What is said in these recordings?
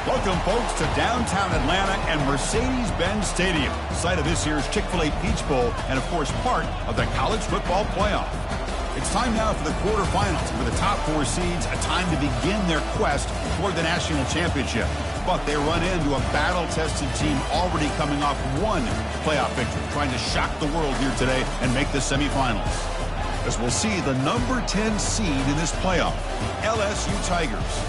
Welcome, folks, to downtown Atlanta and Mercedes-Benz Stadium, site of this year's Chick-fil-A Peach Bowl and, of course, part of the college football playoff. It's time now for the quarterfinals, for the top four seeds, a time to begin their quest toward the national championship. But they run into a battle-tested team already coming off one playoff victory, trying to shock the world here today and make the semifinals. As we'll see the number 10 seed in this playoff, LSU Tigers,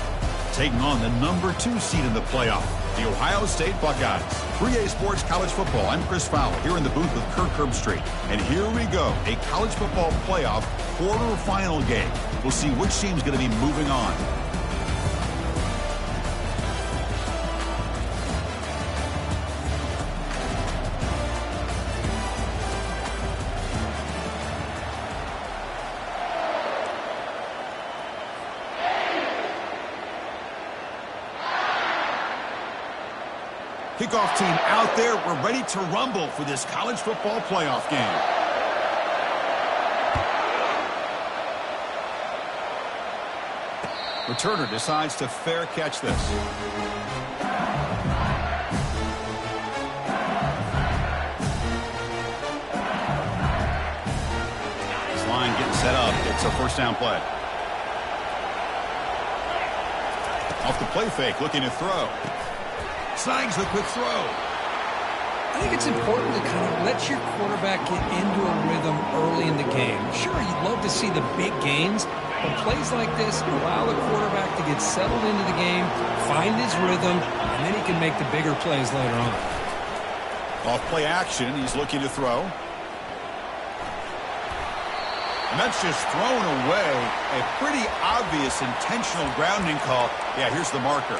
taking on the number 2 seed in the playoff, the Ohio State Buckeyes. 3A Sports College Football. I'm Chris Fowler here in the booth with Kirk Herbstreit. And here we go, a college football playoff quarterfinal game. We'll see which team's going to be moving on. Kickoff team out there. We're ready to rumble for this college football playoff game. Returner decides to fair catch this. This line getting set up. It's a first down play. Off the play fake, looking to throw. Snags the quick throw. I think it's important to kind of let your quarterback get into a rhythm early in the game. Sure, you'd love to see the big gains, but plays like this allow the quarterback to get settled into the game, find his rhythm, and then he can make the bigger plays later on. Off play action, he's looking to throw. And that's just thrown away. A pretty obvious intentional grounding call. Yeah, here's the marker.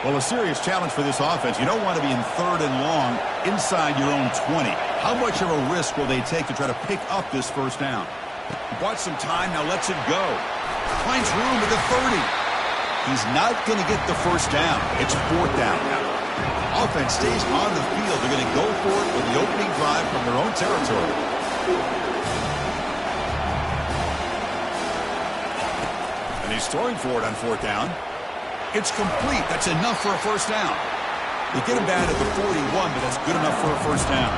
Well, a serious challenge for this offense. You don't want to be in 3rd and long inside your own 20. How much of a risk will they take to try to pick up this first down? He bought some time, now lets it go. Finds room at the 30. He's not going to get the first down. It's 4th down now. Offense stays on the field. They're going to go for it with the opening drive from their own territory. And he's throwing for it on 4th down. It's complete. That's enough for a first down. They get him down at the 41, but that's good enough for a first down.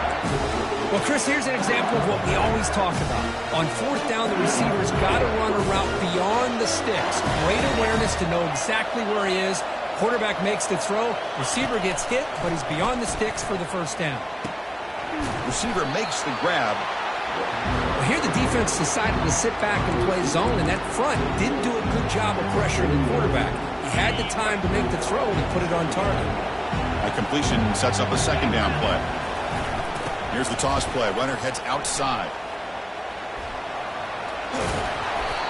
Well, Chris, here's an example of what we always talk about. On 4th down, the receiver's got to run a route beyond the sticks. Great awareness to know exactly where he is. Quarterback makes the throw. Receiver gets hit, but he's beyond the sticks for the first down. Receiver makes the grab. Well, here the defense decided to sit back and play zone, and that front didn't do a good job of pressuring the quarterback. He had the time to make the throw and put it on target. A completion sets up a 2nd down play. Here's the toss play. Runner heads outside.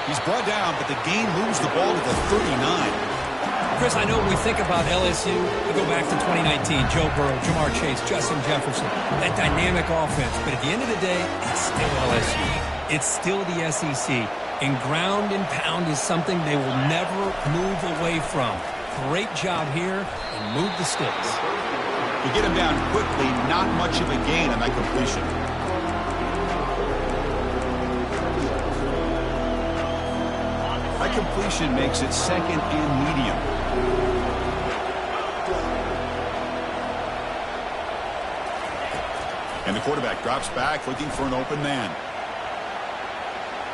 He's brought down, but the gain moves the ball to the 39. Chris, I know when we think about LSU, we go back to 2019, Joe Burrow, Jamar Chase, Justin Jefferson, that dynamic offense. But at the end of the day, it's still LSU. It's still the SEC. And ground and pound is something they will never move away from. Great job here, and move the sticks. To get him down quickly, not much of a gain on that completion. That completion makes it 2nd and medium. And the quarterback drops back, looking for an open man.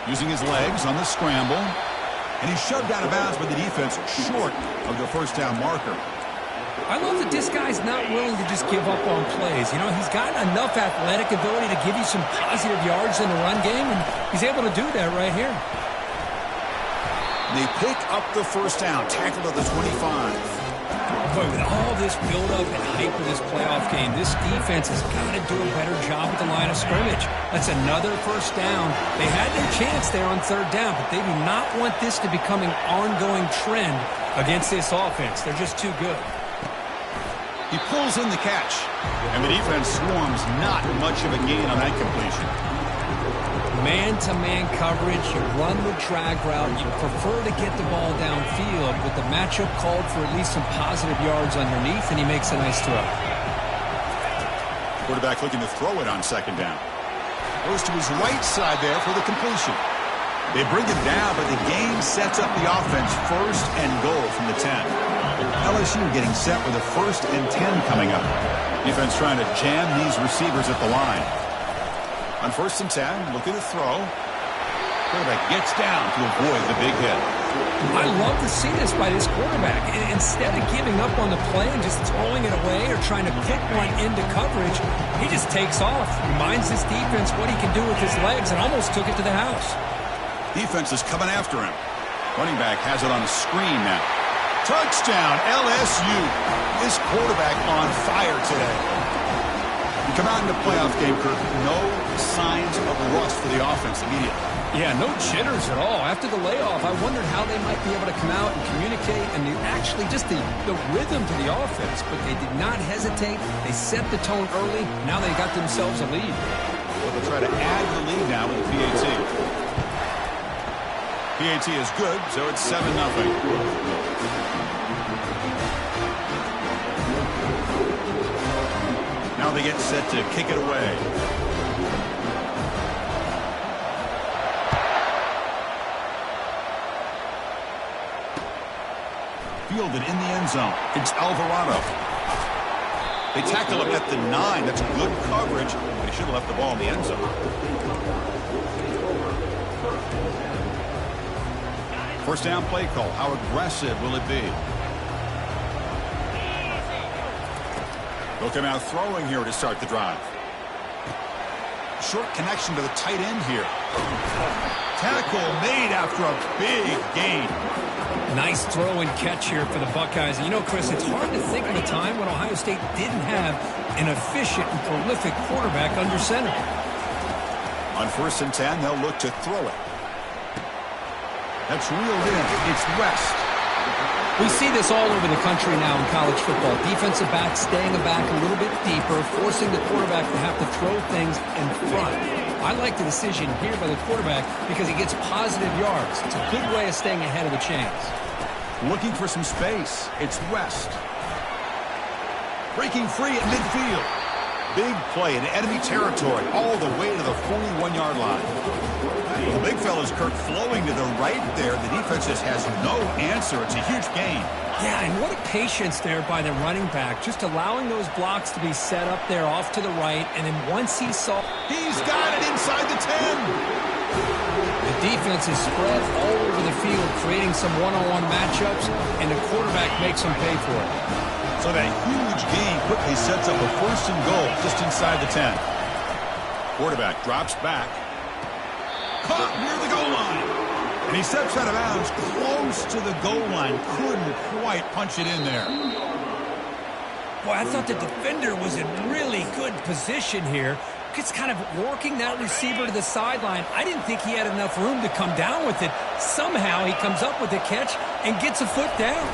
Using his legs on the scramble. And he's shoved out of bounds by the defense short of the first down marker. I love that this guy's not willing to just give up on plays. You know, he's got enough athletic ability to give you some positive yards in the run game, and he's able to do that right here. They pick up the first down, tackled at the 25. Boy, with all this build-up and hype of this playoff game, this defense has got to do a better job at the line of scrimmage. That's another first down. They had their chance there on 3rd down, but they do not want this to become an ongoing trend against this offense. They're just too good. He pulls in the catch, and the defense swarms. Not much of a gain on that completion. Man-to-man coverage, you run the drag route, you prefer to get the ball downfield, but the matchup called for at least some positive yards underneath, and he makes a nice throw. Quarterback looking to throw it on 2nd down. Goes to his right side there for the completion. They bring him down, but the game sets up the offense. First and goal from the 10. LSU getting set with a 1st and 10 coming up. Defense trying to jam these receivers at the line. On 1st and 10, looking to throw. Quarterback gets down to avoid the big hit. I love to see this by this quarterback. Instead of giving up on the play and just throwing it away or trying to pick one into coverage, he just takes off, reminds his defense what he can do with his legs, and almost took it to the house. Defense is coming after him. Running back has it on the screen now. Touchdown, LSU. This quarterback on fire today. You come out in the playoff game, Kirk, no signs of rust for the offense immediately. Yeah, no jitters at all. After the layoff, I wondered how they might be able to come out and communicate and actually just the rhythm to the offense. But they did not hesitate. They set the tone early. Now they got themselves a lead. Well, they'll try to add the lead now with the PAT. PAT is good, so it's 7-0. Now they get set to kick it away. Fielded in the end zone. It's Alvarado. They tackle him at the 9. That's good coverage. They should have left the ball in the end zone. 1st down play call. How aggressive will it be? They'll come out throwing here to start the drive. Short connection to the tight end here. Tackle made after a big gain. Nice throw and catch here for the Buckeyes. You know, Chris, it's hard to think of a time when Ohio State didn't have an efficient and prolific quarterback under center. On 1st and 10, they'll look to throw it. That's reeled in. It's West. We see this all over the country now in college football. Defensive backs staying back a little bit deeper, forcing the quarterback to have to throw things in front. I like the decision here by the quarterback because he gets positive yards. It's a good way of staying ahead of the chains. Looking for some space. It's West. Breaking free at midfield. Big play in enemy territory all the way to the 41-yard line. The big fella's, Kirk, flowing to the right there. The defense just has no answer. It's a huge gain. Yeah, and what a patience there by the running back, just allowing those blocks to be set up there off to the right, and then once he saw... He's got it inside the 10. The defense is spread all over the field, creating some one-on-one matchups, and the quarterback makes them pay for it. So that huge gain quickly sets up a 1st and goal just inside the 10. Quarterback drops back. Caught near the goal line. And he steps out of bounds close to the goal line. Couldn't quite punch it in there. Boy, I thought the defender was in really good position here. Just kind of working that receiver to the sideline. I didn't think he had enough room to come down with it. Somehow he comes up with the catch and gets a foot down.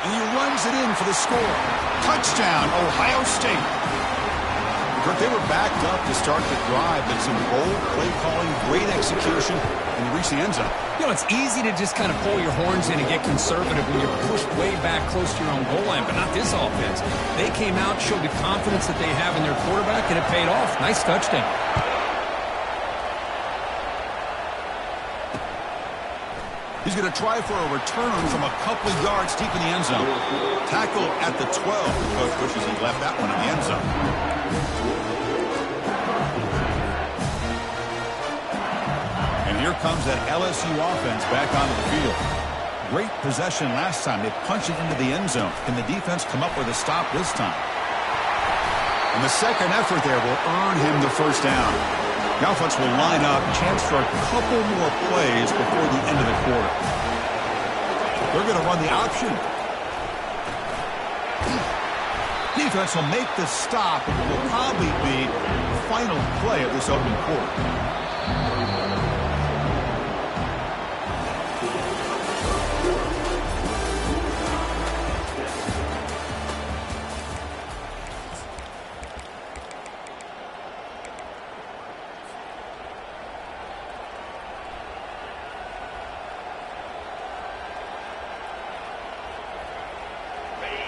And he runs it in for the score. Touchdown, Ohio State. Kirk, they were backed up to start the drive, but some bold play calling, great execution, and they reach the end zone. You know, it's easy to just kind of pull your horns in and get conservative when you're pushed way back close to your own goal line, but not this offense. They came out, showed the confidence that they have in their quarterback, and it paid off. Nice touchdown. He's going to try for a return from a couple of yards deep in the end zone. Tackle at the 12. Coach wishes he left that one in the end zone. And here comes that LSU offense back onto the field. Great possession last time. They punched it into the end zone. Can the defense come up with a stop this time? And the second effort there will earn him the 1st down. The offense will line up, chance for a couple more plays before the end of the quarter. They're going to run the option. Defense will make the stop. It will probably be the final play of this opening quarter.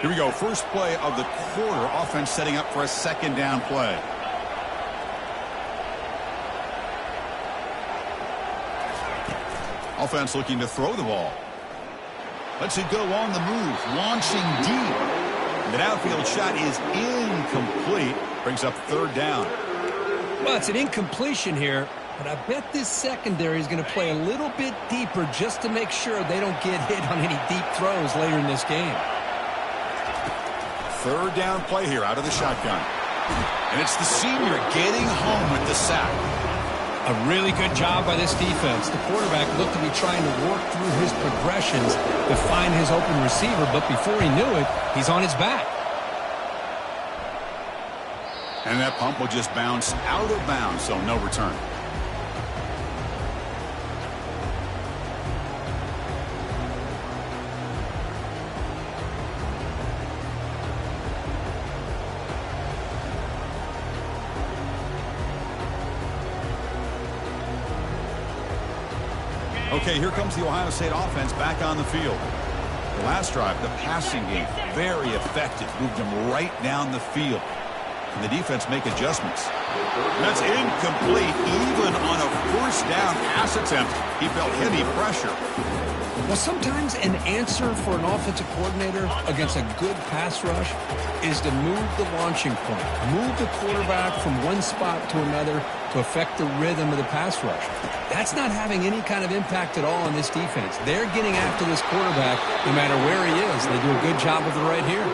Here we go. First play of the quarter. Offense setting up for a 2nd down play. Offense looking to throw the ball. Lets it go on the move, launching deep. The downfield shot is incomplete. Brings up third down. Well, it's an incompletion here, but I bet this secondary is going to play a little bit deeper just to make sure they don't get hit on any deep throws later in this game. Third down play here out of the shotgun. And it's the senior getting home with the sack. A really good job by this defense. The quarterback looked to be trying to work through his progressions to find his open receiver, but before he knew it, he's on his back. And that pump will just bounce out of bounds, so no return. Okay, here comes the Ohio State offense back on the field. The last drive, the passing game, very effective. Moved them right down the field. And the defense make adjustments. That's incomplete. Even on a first down pass attempt, he felt heavy pressure. Well, sometimes an answer for an offensive coordinator against a good pass rush is to move the launching point, move the quarterback from one spot to another to affect the rhythm of the pass rush. That's not having any kind of impact at all on this defense. They're getting after this quarterback no matter where he is. They do a good job of it right here.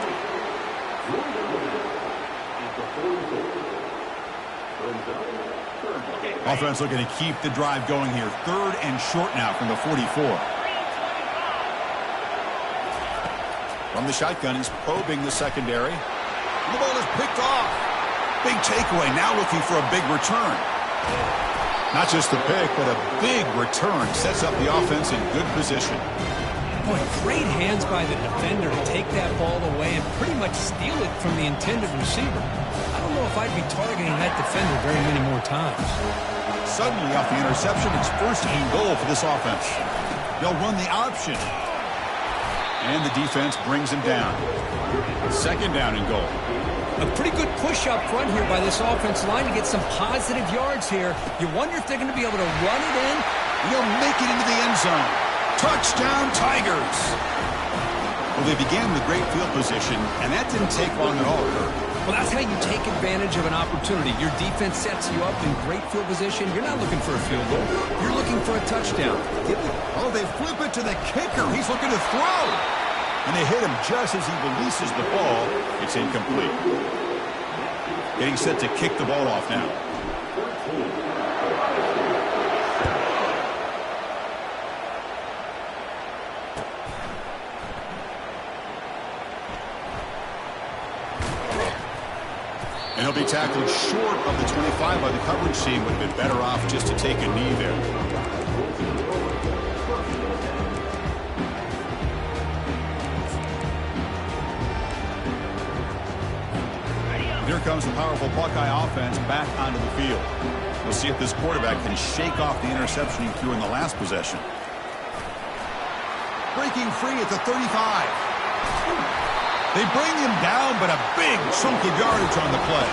Offense looking to keep the drive going here. Third and short now from the 44. From the shotgun, he's probing the secondary. The ball is picked off. Big takeaway, now looking for a big return. Not just the pick, but a big return sets up the offense in good position. Boy, great hands by the defender to take that ball away and pretty much steal it from the intended receiver. I don't know if I'd be targeting that defender very many more times. Suddenly off the interception, it's first and goal for this offense. They'll run the option. And the defense brings him down. Second down and goal. A pretty good push up front here by this offensive line to get some positive yards here. You wonder if they're going to be able to run it in. They'll make it into the end zone. Touchdown, Tigers. Well, they began with great field position, and that didn't take long at all, Kurt. Well, that's how you take advantage of an opportunity. Your defense sets you up in great field position. You're not looking for a field goal. You're looking for a touchdown. Oh, they flip it to the kicker. He's looking to throw. And they hit him just as he releases the ball. It's incomplete. Getting set to kick the ball off now. And he'll be tackled short of the 25 by the coverage team. Would have been better off just to take a knee there. Here comes the powerful Buckeye offense back onto the field. We'll see if this quarterback can shake off the interception he threw in the last possession. Breaking free at the 35. They bring him down, but a big chunk of yardage on the play.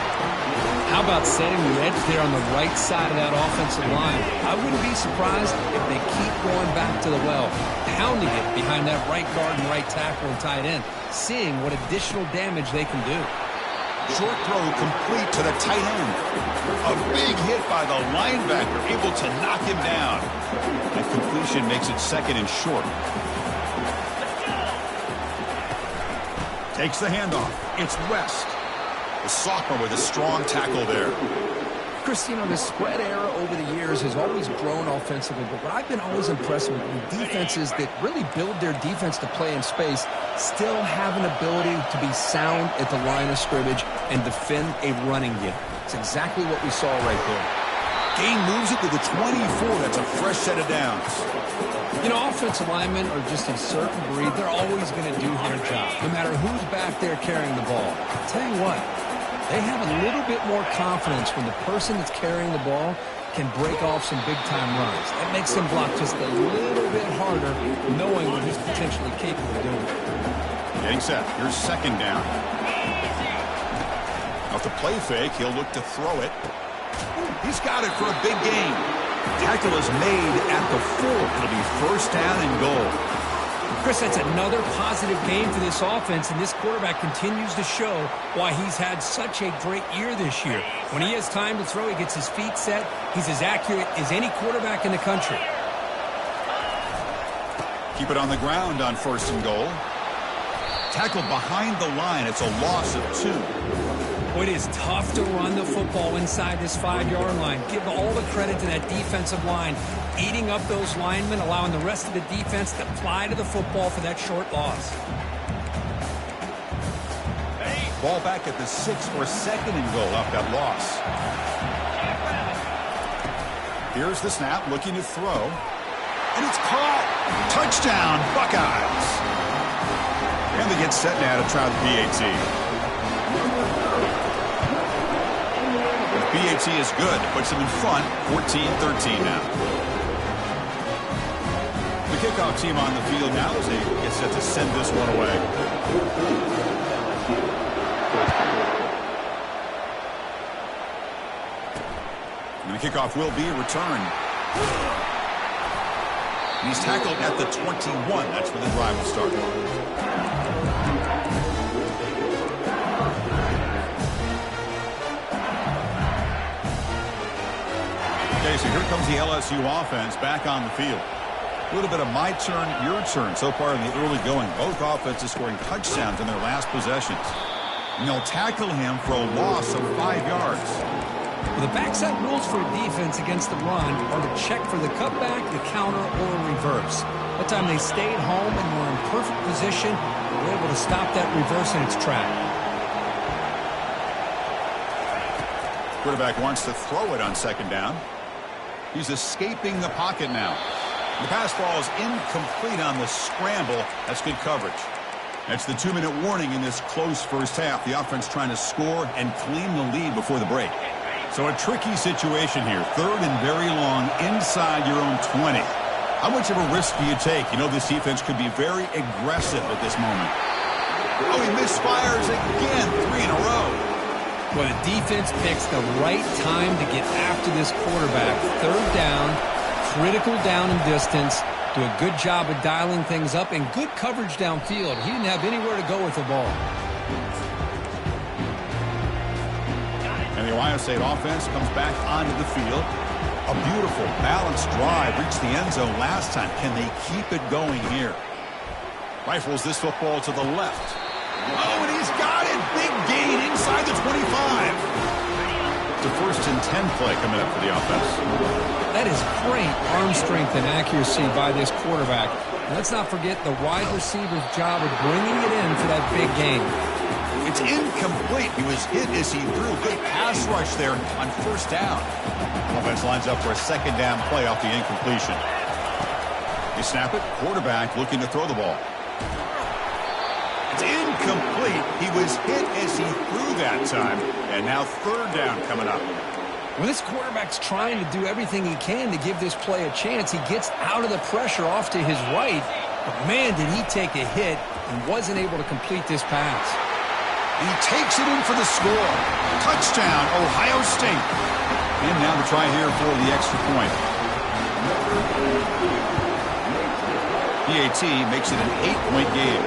How about setting the edge there on the right side of that offensive line? I wouldn't be surprised if they keep going back to the well, pounding it behind that right guard and right tackle and tight end, seeing what additional damage they can do. Short throw complete to the tight end. A big hit by the linebacker, able to knock him down. And completion makes it second and short. Takes the handoff. It's West. The sophomore with a strong tackle there. Chris, the spread era over the years has always grown offensively, but what I've been always impressed with defenses that really build their defense to play in space still have an ability to be sound at the line of scrimmage and defend a running game. It's exactly what we saw right there. Gain moves it to the 24. That's a fresh set of downs. Offensive linemen are just a certain breed. They're always going to do their job, no matter who's back there carrying the ball. I'll tell you what, they have a little bit more confidence when the person that's carrying the ball can break off some big-time runs. That makes them block just a little bit harder, knowing what he's potentially capable of doing. Getting set. Here's second down. Off the play fake, he'll look to throw it. He's got it for a big gain. Tackle is made at the 4. It'll be first down and goal. Chris, that's another positive game for this offense, and this quarterback continues to show why he's had such a great year this year. When he has time to throw, he gets his feet set. He's as accurate as any quarterback in the country. Keep it on the ground on first and goal. Tackled behind the line. It's a loss of 2. Well, it is tough to run the football inside this 5-yard line. Give all the credit to that defensive line, eating up those linemen, allowing the rest of the defense to fly to the football for that short loss. Ball back at the 6 for second and goal off that loss. Here's the snap, looking to throw. And it's caught. Touchdown, Buckeyes. And they get set now to try the PAT. The PAT is good. Puts them in front, 14-13 now. The kickoff team on the field now as they get set to send this one away. And the kickoff will be returned. And he's tackled at the 21. That's where the drive will start. Okay, so here comes the LSU offense back on the field. A little bit of my turn, your turn so far in the early going. Both offenses scoring touchdowns in their last possessions. And they'll tackle him for a loss of 5 yards. Well, the backside rules for a defense against the run are to check for the cutback, the counter, or a reverse. That time they stayed home and were in perfect position. They were able to stop that reverse in its track. Quarterback wants to throw it on second down. He's escaping the pocket now. The pass ball is incomplete on the scramble. That's good coverage. That's the 2-minute warning in this close first half. The offense trying to score and claim the lead before the break. So a tricky situation here. Third and very long inside your own 20. How much of a risk do you take? You know this defense could be very aggressive at this moment. Oh, he misfires again. 3 in a row. Well, the defense picks the right time to get after this quarterback. Third down, critical down and distance. Do a good job of dialing things up and good coverage downfield. He didn't have anywhere to go with the ball. And the Ohio State offense comes back onto the field. A beautiful, balanced drive reached the end zone last time. Can they keep it going here? Rifles this football to the left. Oh, and he's got it. Big gain inside the 25. It's a 1st and 10 play coming up for the offense. That is great arm strength and accuracy by this quarterback. And let's not forget the wide receiver's job of bringing it in for that big gain. It's incomplete. He was hit as he threw. Good pass rush there on first down. Offense lines up for a second down play off the incompletion. They snap it. Quarterback looking to throw the ball. It's incomplete. He was hit as he threw that time. And now third down coming up. Well, this quarterback's trying to do everything he can to give this play a chance. He gets out of the pressure off to his right. But, man, did he take a hit and wasn't able to complete this pass. And he takes it in for the score. Touchdown, Ohio State. And now to try here for the extra point. PAT makes it an 8-point game.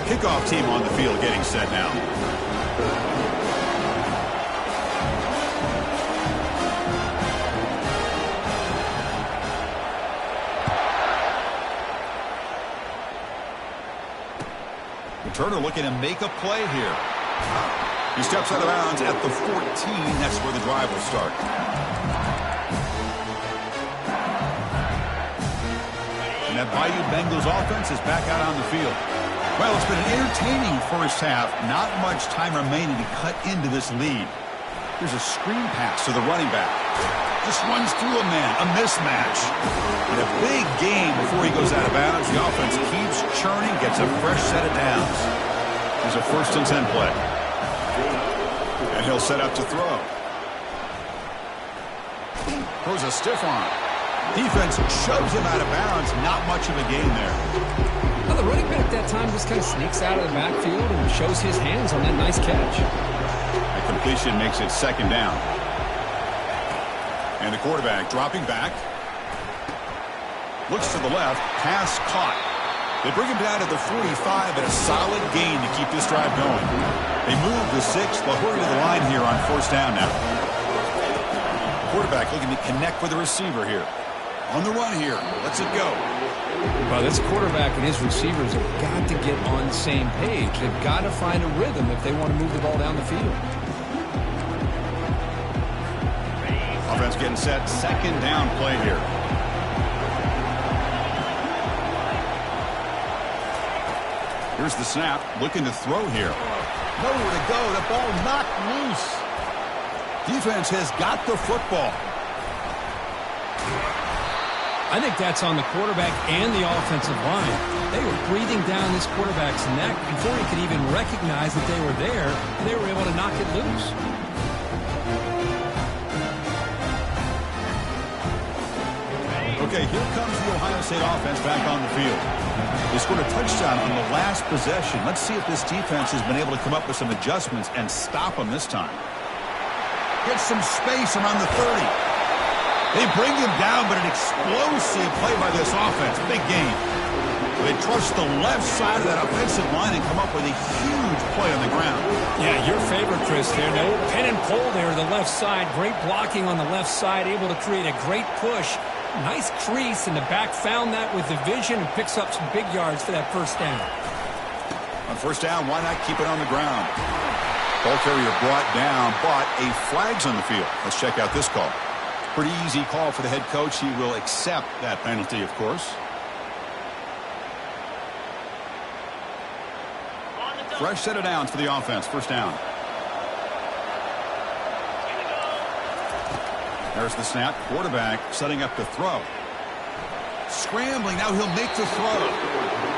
Kickoff team on the field getting set now. Turner looking to make a play here. He steps out of bounds at the 14. That's where the drive will start. And that Bayou Bengals offense is back out on the field. Well, it's been an entertaining first half. Not much time remaining to cut into this lead. Here's a screen pass to the running back. Just runs through a man, a mismatch. And a big game before he goes out of bounds. The offense keeps churning, gets a fresh set of downs. There's a 1st and 10 play. And he'll set up to throw. Throws a stiff arm. Defense shoves him out of bounds. Not much of a gain there. Now the running back that time just kind of sneaks out of the backfield and shows his hands on that nice catch. That completion makes it second down. And the quarterback dropping back. Looks to the left. Pass caught. They bring him down to the 45 and a solid gain to keep this drive going. They move the 6. They'll hurry to the line here on first down now. Quarterback looking to connect with the receiver here. On the run here. Lets it go. Well, this quarterback and his receivers have got to get on the same page. They've got to find a rhythm if they want to move the ball down the field. Offense getting set. Second down play here. Here's the snap. Looking to throw here. Nowhere to go. The ball knocked loose. Defense has got the football. I think that's on the quarterback and the offensive line. They were breathing down this quarterback's neck before he could even recognize that they were there, and they were able to knock it loose. Okay, here comes the Ohio State offense back on the field. They scored a touchdown on the last possession. Let's see if this defense has been able to come up with some adjustments and stop them this time. Gets some space around the 30. They bring him down, but an explosive play by this offense. Big game. They trust the left side of that offensive line and come up with a huge play on the ground. Yeah, your favorite, Chris, there. No pin and pull there, the left side. Great blocking on the left side, able to create a great push. Nice crease, and the back found that with the vision and picks up some big yards for that first down. On first down, why not keep it on the ground? Ball carrier brought down, but a flag's on the field. Let's check out this call. Pretty easy call for the head coach. He will accept that penalty, of course. Fresh set of downs for the offense. First down. There's the snap. Quarterback setting up to throw. Scrambling. Now he'll make the throw.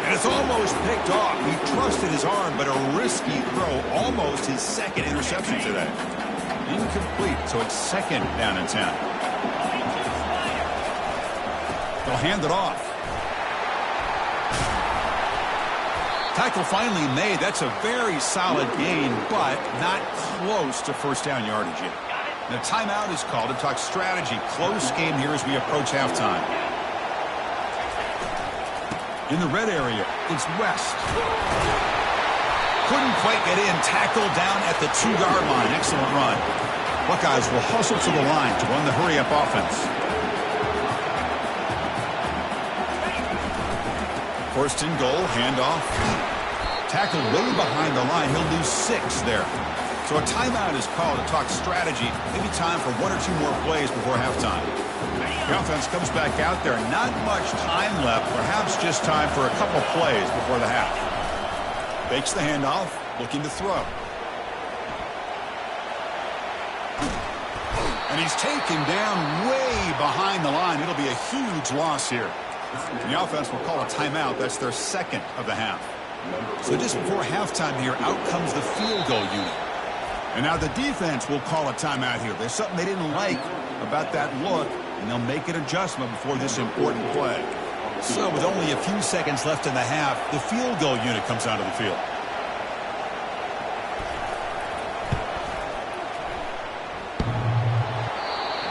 And it's almost picked off. He trusted his arm, but a risky throw. Almost his second interception today. Incomplete. So it's second down and 10. They'll hand it off. Tackle finally made. That's a very solid gain, but not close to first down yardage yet. And a timeout is called to talk strategy. Close game here as we approach halftime. In the red area, it's West. Couldn't quite get in. Tackled down at the 2-yard line. Excellent run. Buckeyes will hustle to the line to run the hurry-up offense. First and goal, handoff. Tackled way behind the line. He'll lose 6 there. So a timeout is called to talk strategy. Maybe time for 1 or 2 more plays before halftime. The offense comes back out there. Not much time left. Perhaps just time for a couple plays before the half. Fakes the handoff. Looking to throw. And he's taken down way behind the line. It'll be a huge loss here. And the offense will call a timeout. That's their second of the half. So just before halftime here, out comes the field goal unit. And now the defense will call a timeout here. There's something they didn't like about that look, and they'll make an adjustment before this important play. So with only a few seconds left in the half, the field goal unit comes out of the field.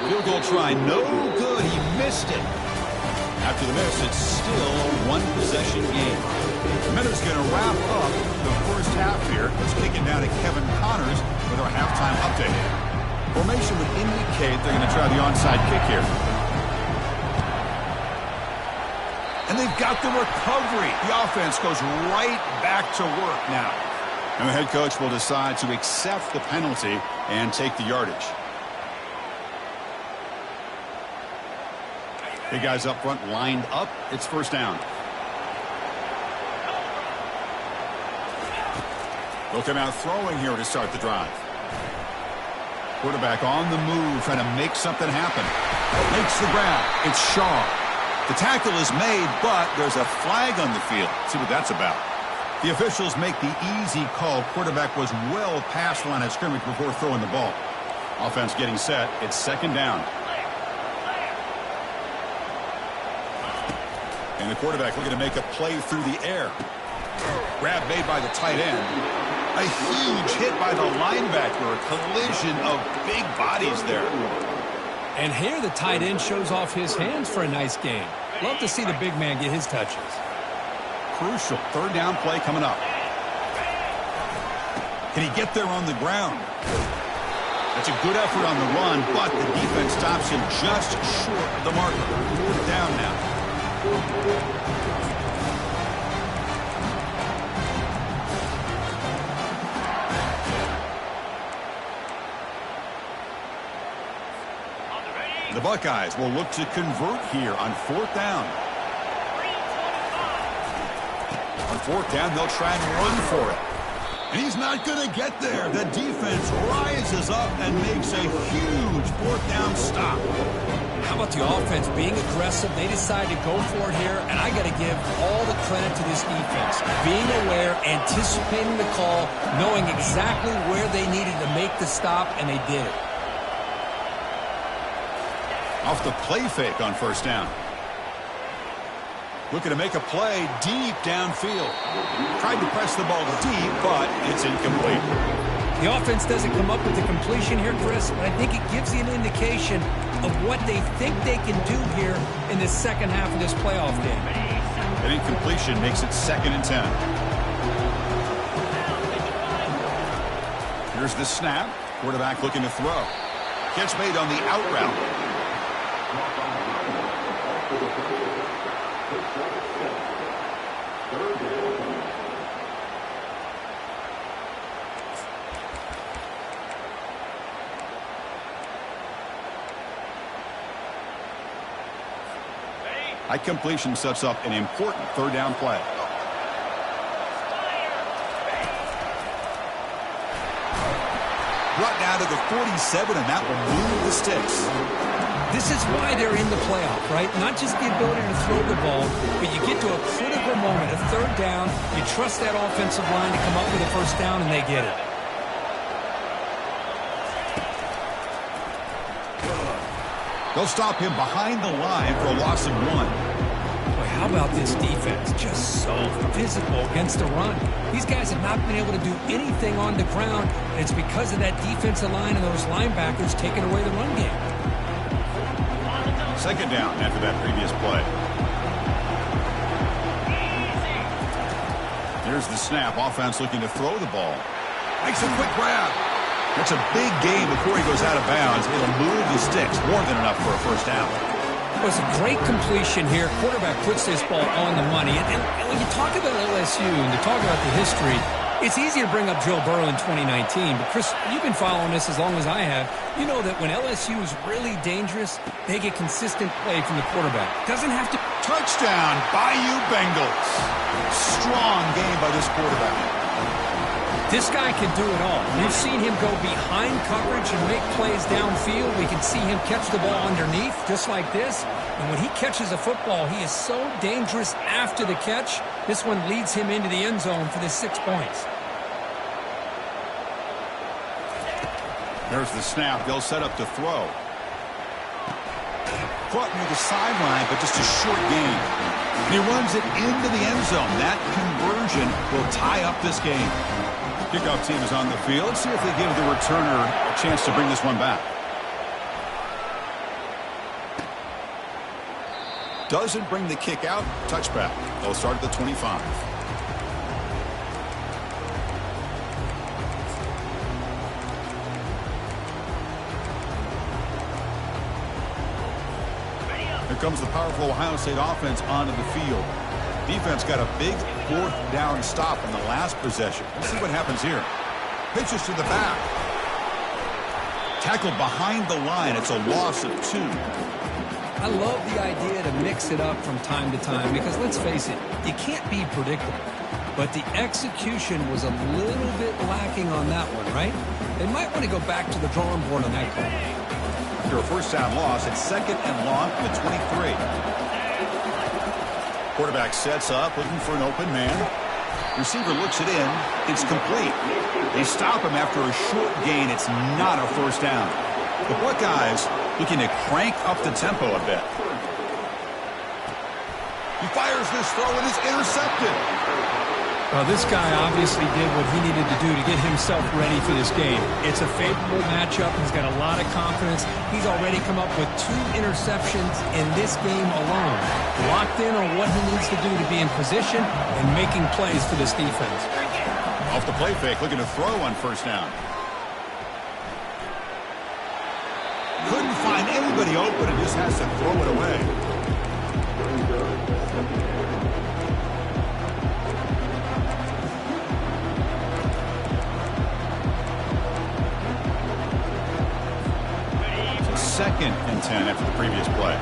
Field goal try, no good. He missed it. After the miss, it's still a one-possession game. The Minnows going to wrap up the first half here. Let's kick it down to Kevin Connors with our halftime update. Formation would indicate they're going to try the onside kick here. And they've got the recovery. The offense goes right back to work now. And the head coach will decide to accept the penalty and take the yardage. The guys up front lined up. It's first down. They'll come out throwing here to start the drive. Quarterback on the move, trying to make something happen. Makes the grab. It's Shaw. The tackle is made, but there's a flag on the field. See what that's about. The officials make the easy call. Quarterback was well past the line of scrimmage before throwing the ball. Offense getting set. It's second down. And the quarterback looking to make a play through the air. Grab made by the tight end. A huge hit by the linebacker. A collision of big bodies there. And here the tight end shows off his hands for a nice game. Love to see the big man get his touches. Crucial third down play coming up. Can he get there on the ground? That's a good effort on the run, but the defense stops him just short of the marker. Fourth down now. The Buckeyes will look to convert here on fourth down. On fourth down, they'll try and run for it. And he's not going to get there. The defense rises up and makes a huge fourth down stop. How about the offense being aggressive? They decide to go for it here, and I got to give all the credit to this defense. Being aware, anticipating the call, knowing exactly where they needed to make the stop, and they did it. Off the play fake on first down. Looking to make a play deep downfield. Tried to press the ball deep, but it's incomplete. The offense doesn't come up with the completion here, Chris, but I think it gives you an indication of what they think they can do here in the second half of this playoff game. An incompletion makes it 2nd and 10. Here's the snap. Quarterback looking to throw. Catch made on the out route. High completion sets up an important third down play. Brought down to the 47, and that will move the sticks. This is why they're in the playoff, right? Not just the ability to throw the ball, but you get to a critical moment, a third down, you trust that offensive line to come up with a first down, and they get it. They'll stop him behind the line for a loss of 1. Boy, how about this defense? Just so physical against the run. These guys have not been able to do anything on the ground, and it's because of that defensive line and those linebackers taking away the run game. Second down after that previous play. Here's the snap. Offense looking to throw the ball. Makes a quick grab. That's a big gain before he goes out of bounds. It'll move the sticks. More than enough for a first down. It was a great completion here. Quarterback puts this ball on the money. And when you talk about LSU and you talk about the history, it's easy to bring up Joe Burrow in 2019. But, Chris, you've been following this as long as I have. You know that when LSU is really dangerous, they get consistent play from the quarterback. Doesn't have to. Touchdown, Bayou Bengals. Strong game by this quarterback. This guy can do it all. We've seen him go behind coverage and make plays downfield. We can see him catch the ball underneath, just like this. And when he catches a football, he is so dangerous after the catch. This one leads him into the end zone for the 6 points. There's the snap. They'll set up to throw. Caught near the sideline, but just a short gain. And he runs it into the end zone. That conversion will tie up this game. Kickoff team is on the field. Let's see if they give the returner a chance to bring this one back. Doesn't bring the kick out. Touchback. They'll start at the 25. Here comes the powerful Ohio State offense onto the field. Defense got a big fourth down stop in the last possession. Let's see what happens here. Pitches to the back. Tackled behind the line. It's a loss of 2. I love the idea to mix it up from time to time because, let's face it, you can't be predictable. But the execution was a little bit lacking on that one, right? They might want to go back to the drawing board on that call. After a first down loss, it's 2nd and long from the 23. Quarterback sets up, looking for an open man. Receiver looks it in. It's complete. They stop him after a short gain. It's not a first down. The Buckeyes looking to crank up the tempo a bit. He fires this throw and is intercepted. Well, this guy obviously did what he needed to do to get himself ready for this game. It's a favorable matchup. He's got a lot of confidence. He's already come up with 2 interceptions in this game alone. Locked in on what he needs to do to be in position and making plays for this defense. Off the play fake, looking to throw on first down. Couldn't find anybody open and just has to throw it away. Second and 10 after the previous play.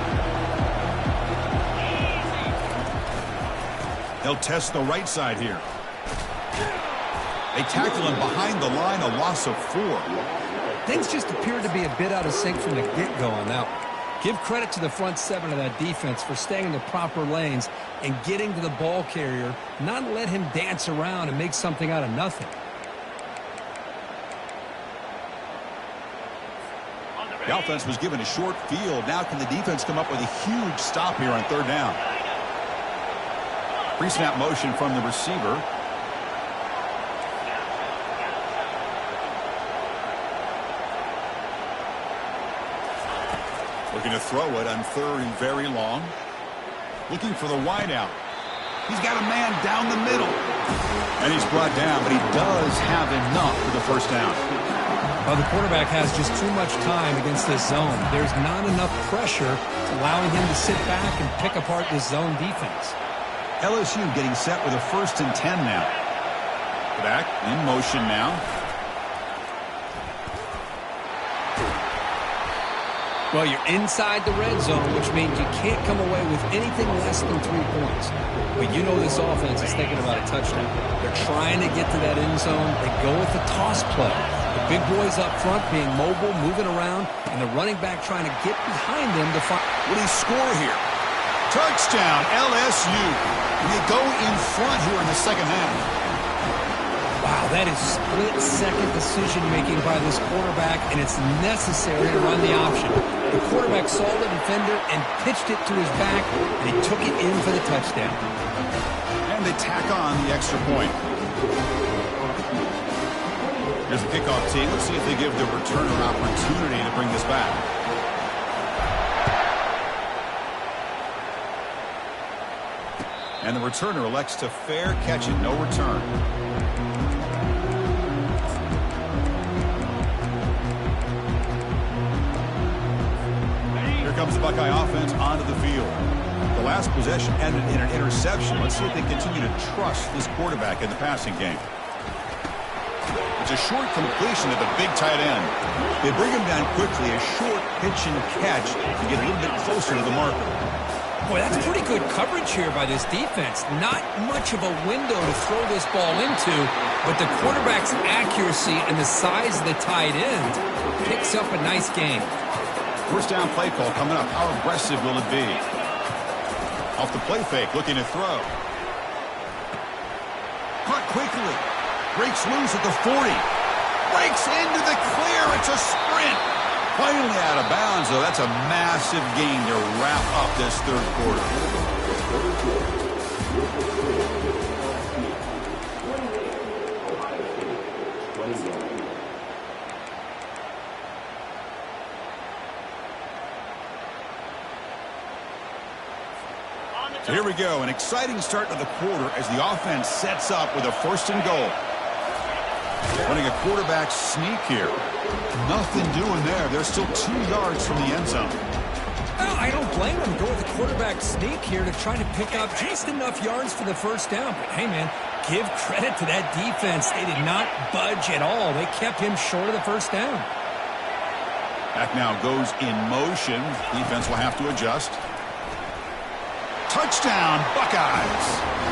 They'll test the right side here. They tackle him behind the line, a loss of 4. Things just appeared to be a bit out of sync from the get-go on that one. Give credit to the front 7 of that defense for staying in the proper lanes and getting to the ball carrier, not let him dance around and make something out of nothing. The offense was given a short field. Now can the defense come up with a huge stop here on third down? Pre-snap motion from the receiver. Looking to throw it on third and very long. Looking for the wideout. He's got a man down the middle. And he's brought down, but he does have enough for the first down. Well, the quarterback has just too much time against this zone. There's not enough pressure allowing him to sit back and pick apart this zone defense. LSU getting set with a 1st and 10 now. Back in motion now. Well, you're inside the red zone, which means you can't come away with anything less than 3 points. But you know this offense is thinking about a touchdown. They're trying to get to that end zone. They go with the toss play. The big boys up front being mobile, moving around, and the running back trying to get behind them to find. What do you score here? Touchdown, LSU. They go in front here in the second half. Wow, that is split-second decision-making by this quarterback, and it's necessary to run the option. The quarterback saw the defender and pitched it to his back, and he took it in for the touchdown. And they tack on the extra point. Here's the kickoff team. Let's see if they give the returner an opportunity to bring this back. And the returner elects to fair catch it, no return. Here comes the Buckeye offense onto the field. The last possession ended in an interception. Let's see if they continue to trust this quarterback in the passing game. It's a short completion at the big tight end. They bring him down quickly, a short pitch and catch to get a little bit closer to the marker. Boy, that's pretty good coverage here by this defense. Not much of a window to throw this ball into, but the quarterback's accuracy and the size of the tight end picks up a nice game. First down play call coming up. How aggressive will it be? Off the play fake, looking to throw. Caught quickly. Breaks loose at the 40. Breaks into the clear. It's a sprint. Finally out of bounds, though. That's a massive gain to wrap up this third quarter. So here we go, an exciting start to the quarter as the offense sets up with a 1st and goal. Running a quarterback sneak here. Nothing doing there. They're still 2 yards from the end zone. Well, I don't blame them. Go with the quarterback sneak here to try to pick up just enough yards for the first down. But, hey, man, give credit to that defense. They did not budge at all. They kept him short of the first down. Back now goes in motion. Defense will have to adjust. Touchdown, Buckeyes.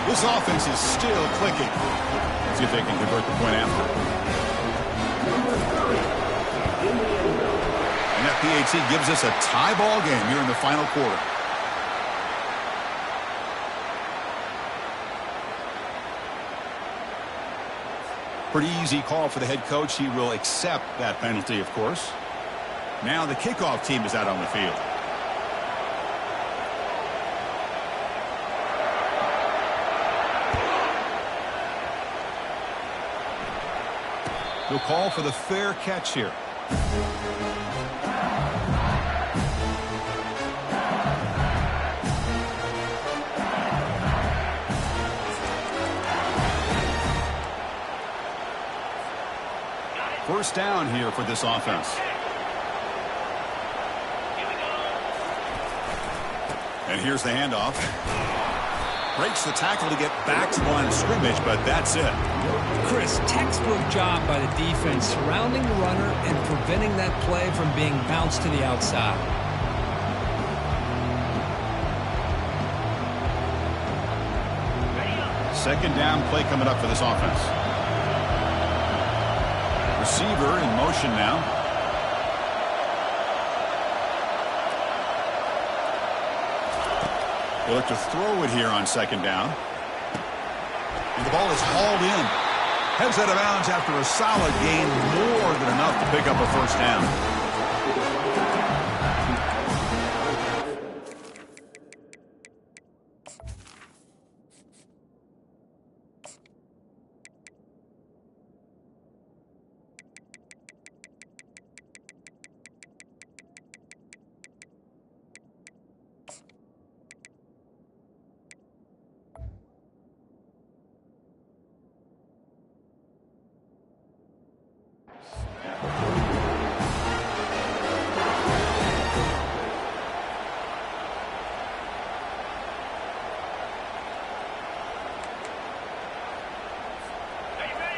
This offense is still clicking. Let's see if they can convert the point after. And that PAT gives us a tie ball game here in the final quarter. Pretty easy call for the head coach. He will accept that penalty, of course. Now the kickoff team is out on the field. He'll call for the fair catch here. First down here for this offense. And here's the handoff. Breaks the tackle to get back to the line of scrimmage, but that's it. Chris, textbook job by the defense surrounding the runner and preventing that play from being bounced to the outside. Second down play coming up for this offense. Receiver in motion now. They look to throw it here on second down. And the ball is hauled in. Heads out of bounds after a solid gain, more than enough to pick up a first down.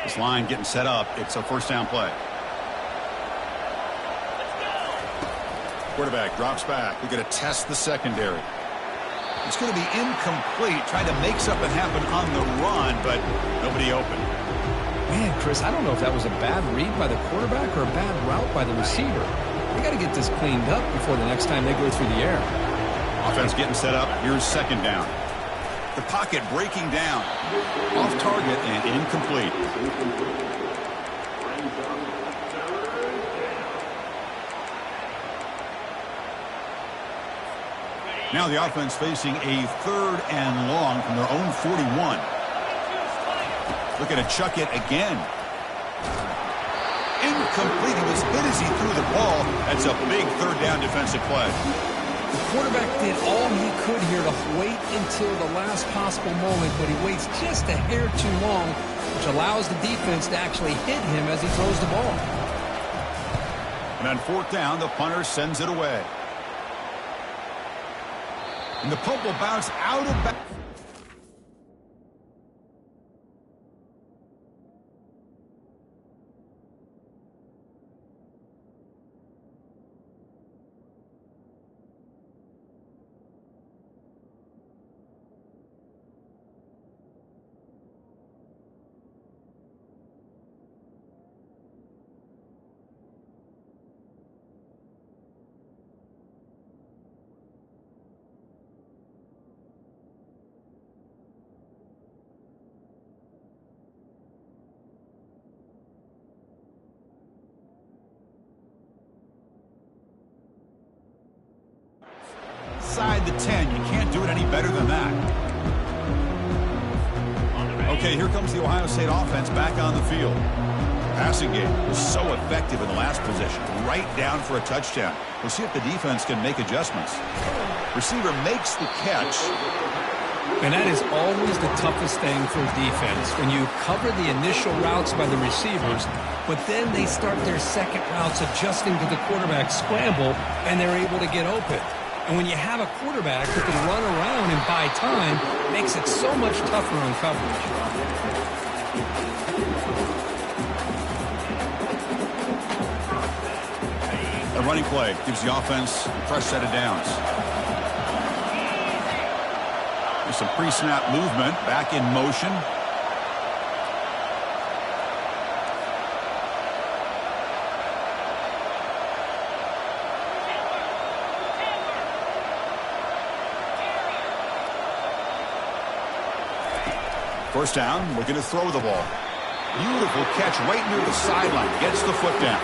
This line getting set up. It's a first down play. Quarterback drops back. We're going to test the secondary. It's going to be incomplete, trying to make something happen on the run, but nobody open. Man, Chris, I don't know if that was a bad read by the quarterback or a bad route by the receiver. We got to get this cleaned up before the next time they go through the air. Offense getting set up. Here's second down. The pocket breaking down. Off target and incomplete. Now the offense facing a third and long from their own 41. Looking to chuck it again. Incomplete. He was hit as he threw the ball. That's a big third down defensive play. The quarterback did all he could here to wait until the last possible moment, but he waits just a hair too long, which allows the defense to actually hit him as he throws the ball. And on fourth down, the punter sends it away. And the punt will bounce out of bounds. Inside the 10. You can't do it any better than that. Okay, here comes the Ohio State offense back on the field. Passing game was so effective in the last possession. Right down for a touchdown. We'll see if the defense can make adjustments. Receiver makes the catch. And that is always the toughest thing for a defense, when you cover the initial routes by the receivers, but then they start their second routes adjusting to the quarterback scramble, and they're able to get open. And when you have a quarterback who can run around and buy time, it makes it so much tougher on coverage. A running play gives the offense a fresh set of downs. There's some pre-snap movement, back in motion. First down, looking to throw the ball. Beautiful catch right near the sideline. Gets the foot down.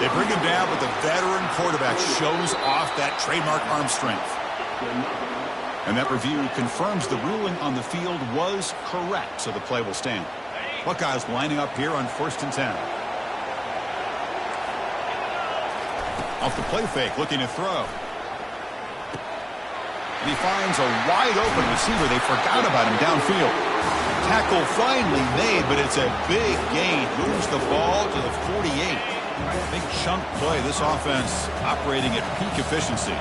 They bring him down, but the veteran quarterback shows off that trademark arm strength. And that review confirms the ruling on the field was correct, so the play will stand. Buckeyes lining up here on 1st and 10. Off the play fake, looking to throw. And he finds a wide-open receiver. They forgot about him downfield. Tackle finally made, but it's a big gain. Moves the ball to the 48. Big chunk play. This offense operating at peak efficiency.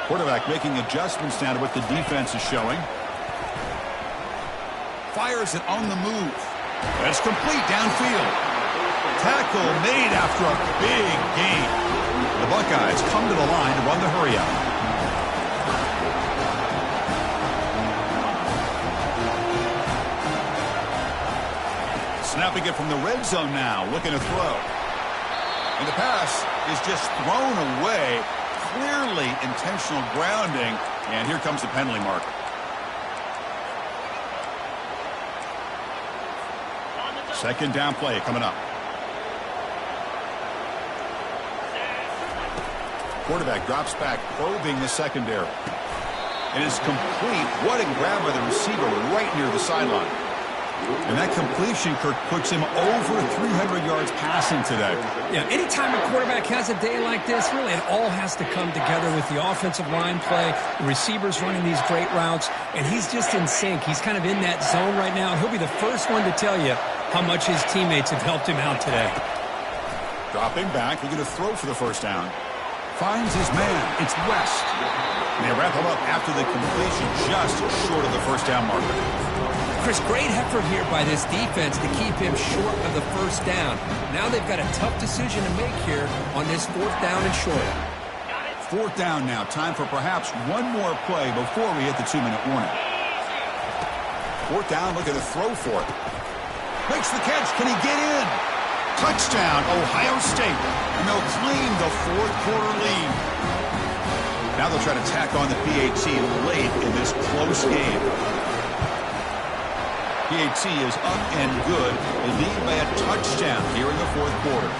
Quarterback making adjustments now to what the defense is showing. Fires it on the move. That's complete downfield. Tackle made after a big gain. The Buckeyes come to the line to run the hurry up. Snapping it from the red zone now, looking to throw. And the pass is just thrown away. Clearly intentional grounding. And here comes the penalty marker. Second down play coming up. Quarterback drops back, probing the secondary. And it's complete. What a grab by the receiver right near the sideline. And that completion, Kirk, puts him over 300 yards passing today. Yeah, anytime a quarterback has a day like this, really it all has to come together with the offensive line play, the receivers running these great routes, and he's just in sync. He's kind of in that zone right now, and he'll be the first one to tell you how much his teammates have helped him out today. Dropping back, looking to throw for the first down. Finds his man. It's West. And they wrap him up after the completion, just short of the first down marker. Chris, great effort here by this defense to keep him short of the first down. Now they've got a tough decision to make here on this fourth down and short. Fourth down now. Time for perhaps one more play before we hit the 2-minute warning. Fourth down, looking to throw for it. Makes the catch. Can he get in? Touchdown, Ohio State. And they'll claim the fourth quarter lead. Now they'll try to tack on the PAT late in this close game. PAT is up and good. They lead by a touchdown here in the fourth quarter.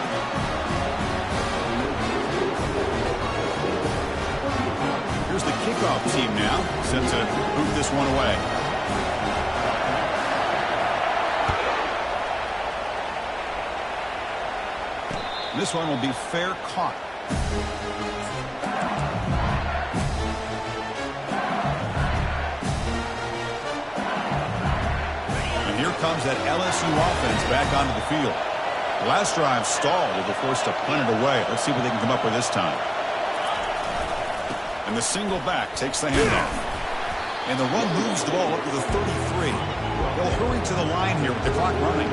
Here's the kickoff team now, set to boot this one away. This one will be fair caught. Here comes that LSU offense back onto the field. The last drive stalled. They were forced to punt it away. Let's see what they can come up with this time. And the single back takes the handoff. And the run moves the ball up to the 33. They'll hurry to the line here with the clock running.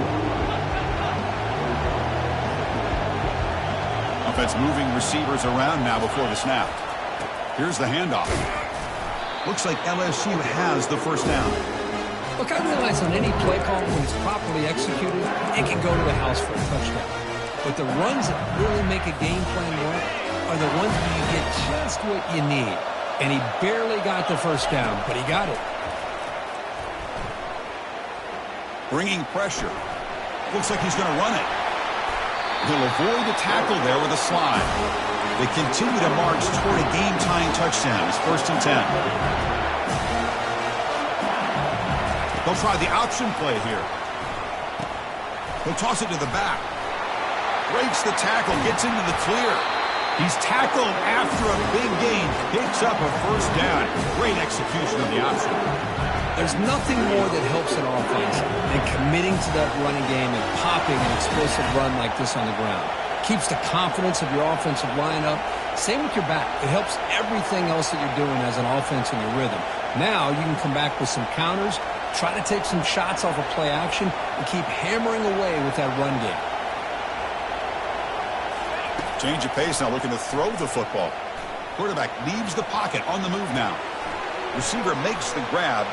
Offense moving receivers around now before the snap. Here's the handoff. Looks like LSU has the first down. Look, I realize on any play call, when it's properly executed, it can go to the house for a touchdown. But the runs that really make a game plan work are the ones where you get just what you need. And he barely got the first down, but he got it. Bringing pressure. Looks like he's going to run it. He'll avoid the tackle there with a slide. They continue to march toward a game-tying touchdown. It's 1st and 10. They'll try the option play here. He'll toss it to the back. Breaks the tackle, gets into the clear. He's tackled after a big gain. Picks up a first down. Great execution of the option. There's nothing more that helps an offense than committing to that running game and popping an explosive run like this on the ground. Keeps the confidence of your offensive lineup. Same with your back. It helps everything else that you're doing as an offense in your rhythm. Now you can come back with some counters, try to take some shots off of play action, and keep hammering away with that run game. Change of pace now, looking to throw the football. Quarterback leaves the pocket, on the move now. Receiver makes the grab.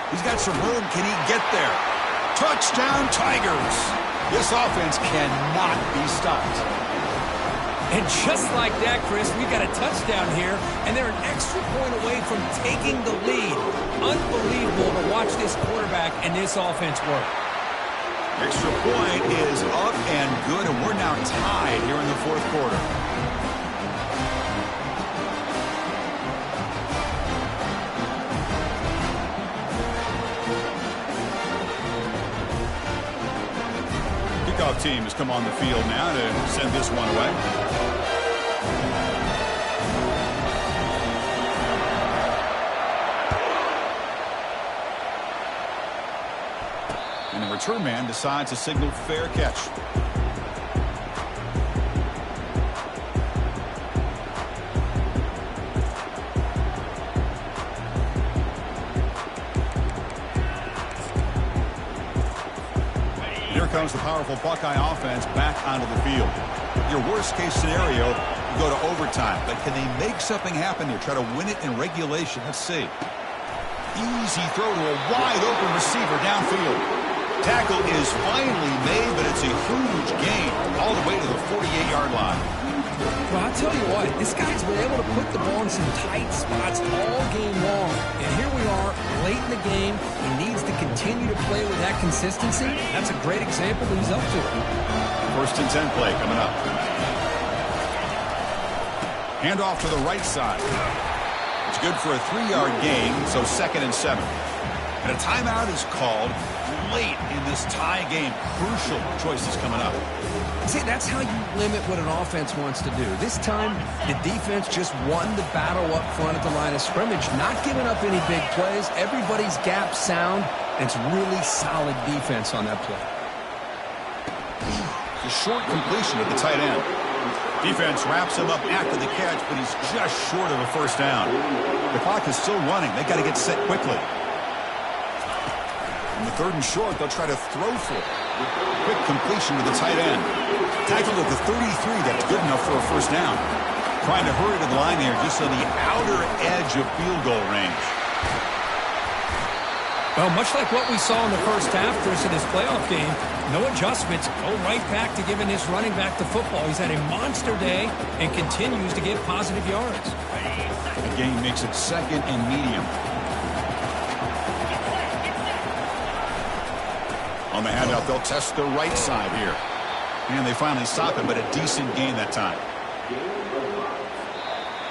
He's got some room. Can he get there? Touchdown, Tigers! This offense cannot be stopped. And just like that, Chris, we've got a touchdown here, and they're an extra point away from taking the lead. Unbelievable to watch this quarterback and this offense work. Extra point is up and good, and we're now tied here in the fourth quarter. Kickoff team has come on the field now to send this one away. And the return man decides to signal fair catch. Here comes the powerful Buckeye offense back onto the field. Your worst-case scenario, you go to overtime. But can they make something happen here? Try to win it in regulation. Let's see. Easy throw to a wide-open receiver downfield. Tackle is finally made, but it's a huge gain all the way to the 48-yard line. Well, I'll tell you what, this guy's been able to put the ball in some tight spots all game long. And here we are, late in the game. He needs to continue to play with that consistency. That's a great example that he's up to. First and 10 play coming up. Handoff to the right side. It's good for a 3-yard gain, so 2nd and 7. And a timeout is called late in this tie game. Crucial choices coming up. See, that's how you limit what an offense wants to do. This time, the defense just won the battle up front at the line of scrimmage, not giving up any big plays. Everybody's gap sound, and it's really solid defense on that play. The short completion at the tight end. Defense wraps him up after the catch, but he's just short of a first down. The clock is still running. They got to get set quickly. On the 3rd and short, they'll try to throw for it. Quick completion to the tight end. Tackled at the 33. That's good enough for a first down. Trying to hurry to the line here, just on the outer edge of field goal range. Well, much like what we saw in the first half versus this playoff game, no adjustments. Go right back to giving this running back the football. He's had a monster day and continues to get positive yards. The game makes it 2nd and medium. On the handout, they'll test the right side here. And they finally stop it, but a decent gain that time.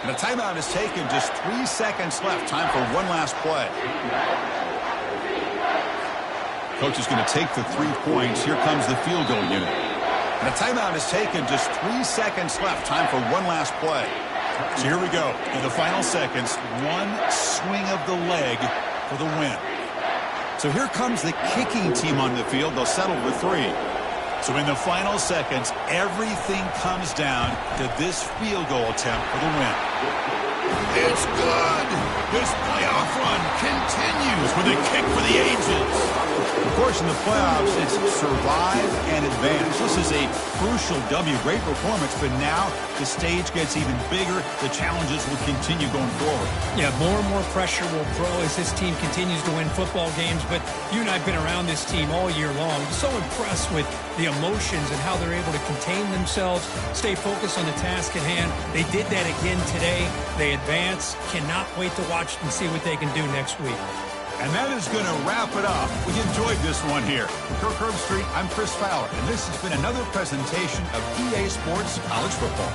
And a timeout is taken. Just 3 seconds left. Time for one last play. Coach is going to take the 3 points. Here comes the field goal unit. And a timeout is taken. Just 3 seconds left. Time for one last play. So here we go. In the final seconds, one swing of the leg for the win. So here comes the kicking team on the field. They'll settle for 3. So in the final seconds, everything comes down to this field goal attempt for the win. It's good. This playoff run continues with a kick for the ages. Of course, in the playoffs, it's survive and advance. This is a crucial W. Great performance, but now the stage gets even bigger. The challenges will continue going forward. Yeah, more and more pressure will grow as this team continues to win football games. But you and I have been around this team all year long. So impressed with the emotions and how they're able to contain themselves, stay focused on the task at hand. They did that again today. They advance. Cannot wait to watch and see what they can do next week. And that is going to wrap it up. We enjoyed this one here. Kirk Herbstreit, I'm Chris Fowler, and this has been another presentation of EA Sports College Football.